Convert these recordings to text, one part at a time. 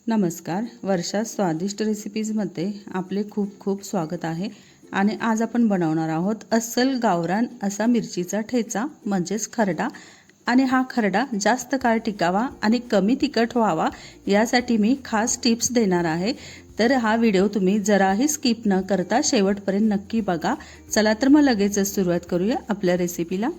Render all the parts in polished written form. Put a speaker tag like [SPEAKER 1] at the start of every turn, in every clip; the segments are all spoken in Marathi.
[SPEAKER 1] नमस्कार, वर्षा स्वादिष्ट रेसिपीजमध्ये आपले खूप खूप स्वागत आहे. आणि आज आपण बनवणार आहोत अस्सल गावरान असा मिरचीचा ठेचा म्हणजेच खरडा. आणि हा खरडा जास्त काळ टिकावा आणि कमी तिखट व्हावा यासाठी मी खास टिप्स देणार आहे. तर हा व्हिडिओ तुम्ही जराही स्किप न करता शेवटपर्यंत नक्की बघा. चला तर मग लगेचच सुरुवात करूया आपल्या रेसिपीला.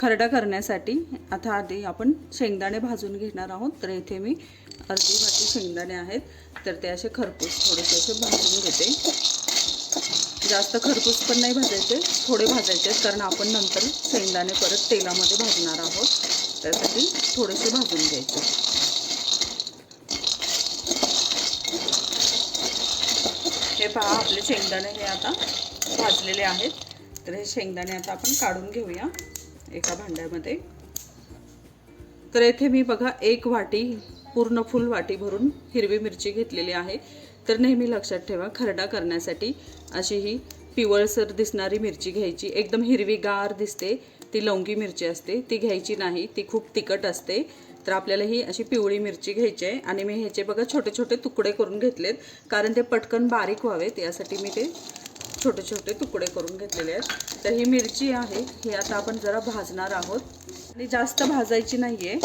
[SPEAKER 1] खरडा करण्यासाठी आता आधी आपण शेंगदाणे भाजून घेणार आहोत. तर इथे मी अर्धी वाटी शेंगदाणे आहेत, तर ते असे खरपूस थोडेसे असे भाजून घेते. जास्त खरपूस पण नाही भाजायचे, थोडे भाजायचे आहेत, कारण आपण नंतर शेंगदाणे परत तेलामध्ये भाजणार आहोत, त्यासाठी थोडेसे भाजून घ्यायचे. हे पहा, आपले शेंगदाणे हे आता भाजलेले आहेत. तर हे शेंगदाणे आता आपण काढून घेऊया एका भांड्यामध्ये. तर इथे मी बघा एक वाटी पूर्ण फुल वाटी भरून हिरवी मिरची घेतलेली आहे. तर नेहमी लक्षात ठेवा, खरडा करण्यासाठी अशी ही पिवळसर दिसणारी मिरची घ्यायची. एकदम हिरवीगार दिसते ती लवंगी मिरची असते, ती घ्यायची नाही, ती खूप तिखट असते. तर आपल्याला ही अशी पिवळी मिरची घ्यायची आहे. आणि मी ह्याचे बघा छोटे छोटे तुकडे करून घेतलेत, कारण ते पटकन बारीक व्हावेत यासाठी मी ते छोटे छोटे तुकडे करून घेतलेले आहेत. तर ही मिरची आहे, ही आता आपण जरा भाजणार आहोत. आणि जास्त भाजायची नाही आहे,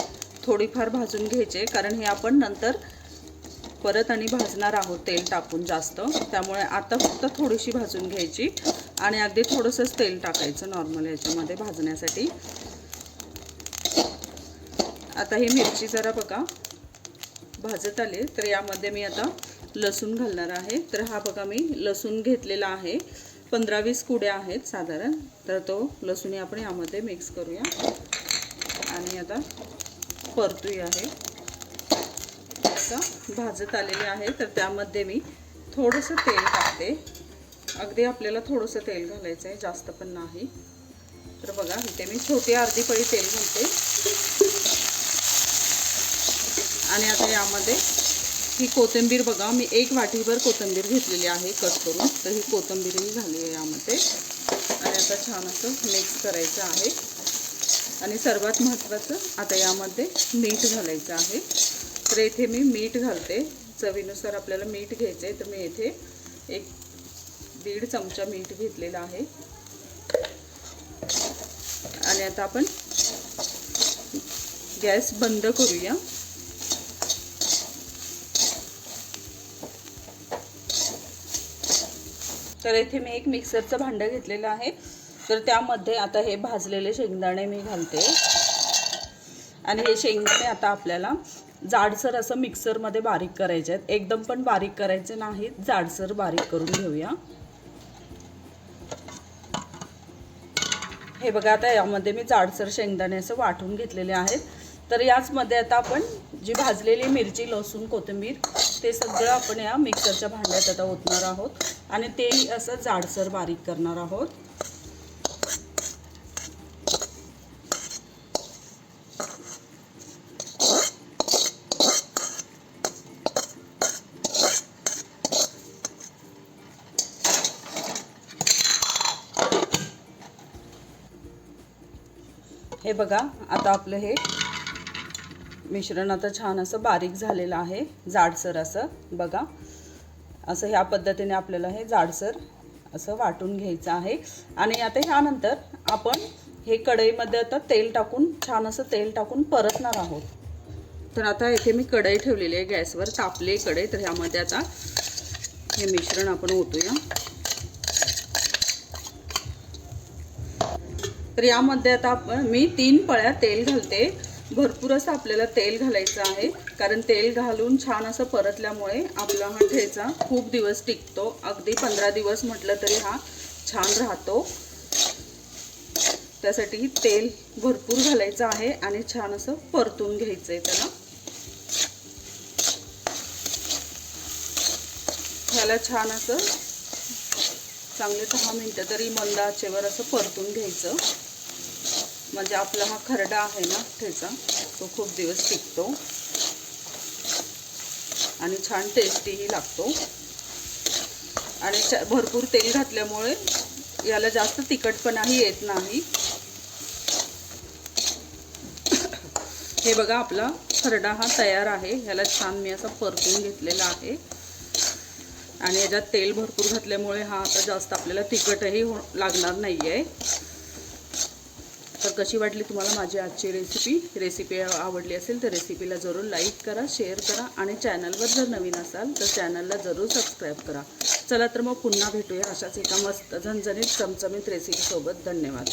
[SPEAKER 1] थोडीफार भाजून घ्यायचे, कारण हे आपण नंतर परत आणि भाजणार आहोत तेल टाकून जास्त. त्यामुळे आता फक्त थोडीशी भाजून घ्यायची आणि अगदी थोडंसंच तेल टाकायचं नॉर्मल याच्यामध्ये भाजण्यासाठी. आता ही मिरची जरा बघा भाजत आली. तर यामध्ये मी आता लसूण घालणार आहे. तर हा बघा मी लसूण घेतलेला आहे, 15-20 कुड्या आहेत साधारण. तर तो लसूण आपण यामध्ये मिक्स करूया आणि आता परतूया. आहे आता भाजत आलेले आहे. तर त्यामध्ये मी थोडंसं तेल टाकते. अगदी आपल्याला थोडंसं तेल घालायचं आहे, जास्त पण नाही. तर बघा इथे मी छोटी अर्धी पळी तेल घालते. आणि आता यामध्ये ही कोथिंबीर बघा, मी एक वाटीभर कोथिंबीर घेतलेली आहे कट करून. तर ही कोथिंबीरही घालूया यामध्ये आणि आता छान असं मिक्स करायचं आहे. आणि सर्वात महत्त्वाचं आता यामध्ये मीठ घालायचं आहे. तर इथे मी मीठ घालते, चवीनुसार आपल्याला मीठ घ्यायचं आहे. तर मी इथे 1-1.5 चमचा मीठ घेतलेला आहे. आणि आता आपण गॅस बंद करूया. तर इथे मी एक मिक्सरचं भांडं घेतलेलं आहे. तर त्यामध्ये आता हे भाजलेले शेंगदाणे मी घालते. आणि हे शेंगदाणे आता आपल्याला जाडसर असं मिक्सरमध्ये बारीक करायचे आहेत, एकदम पण बारीक करायचे नाहीत, जाडसर बारीक करून घेऊया. हे बघा, आता यामध्ये मी जाडसर शेंगदाणे असं वाटून घेतलेले आहेत. तर याचमध्ये आता आपण जी भाजलेली मिरची, लसूण, कोथिंबीर ते सगळं आपण या मिक्सरच्या भांड्यात आता ओतणार आहोत आणि तेही असं जाडसर बारीक करणार आहोत. हे बघा, आता आपलं हे मिश्रण आता छान असं बारीक झालेलं आहे, जाडसर असं बघा. असं ह्या पद्धतीने आपल्याला हे जाडसर असं वाटून घ्यायचं आहे. आणि आता ह्यानंतर आपण हे कढईमध्ये आता तेल टाकून, छान असं तेल टाकून परतणार आहोत. तर आता इथे मी कढई ठेवलेली आहे गॅसवर, तापली कढई. तर ह्यामध्ये आता हे मिश्रण आपण ओतूया. तर यामध्ये आता मी 3 पळ्या तेल घालते. भरपूर असं आपल्याला तेल घालायचं आहे, कारण तेल घालून छान असं परतल्यामुळे आपला हा ठेचा खूप दिवस टिकतो. अगदी 15 दिवस म्हटलं तरी हा छान राहतो. त्यासाठी तेल भरपूर घालायचं आहे आणि छान असं परतून घ्यायचं आहे त्याला. ह्याला छान असं चांगले 10 मिनिटं तरी मंद आचेवर असं परतून घ्यायचं, म्हणजे आपला हा खरडा आहे ना ठेचा, तो खूप दिवस टिकतो आणि छान टेस्टीही लागतो. आणि भरपूर तेल घातल्यामुळे याला जास्त तिखटपणाही येत नाही. हे बघा, आपला खरडा हा तयार आहे. ह्याला छान मी असा परतून घेतलेला आहे आणि याच्यात तेल भरपूर घातल्यामुळे हा आता जास्त आपल्याला तिखटही लागणार नाही आहे. तर कशी वाटली तुम्हाला माझी आजची रेसिपी आवडली असेल तर रेसिपीला जरूर लाईक करा, शेअर करा आणि चॅनलवर जर नवीन असाल तर चॅनलला जरूर सबस्क्राईब करा. चला तर मग पुन्हा भेटूया अशाच एका मस्त झणझणीत चमचमीत रेसिपीसोबत. धन्यवाद.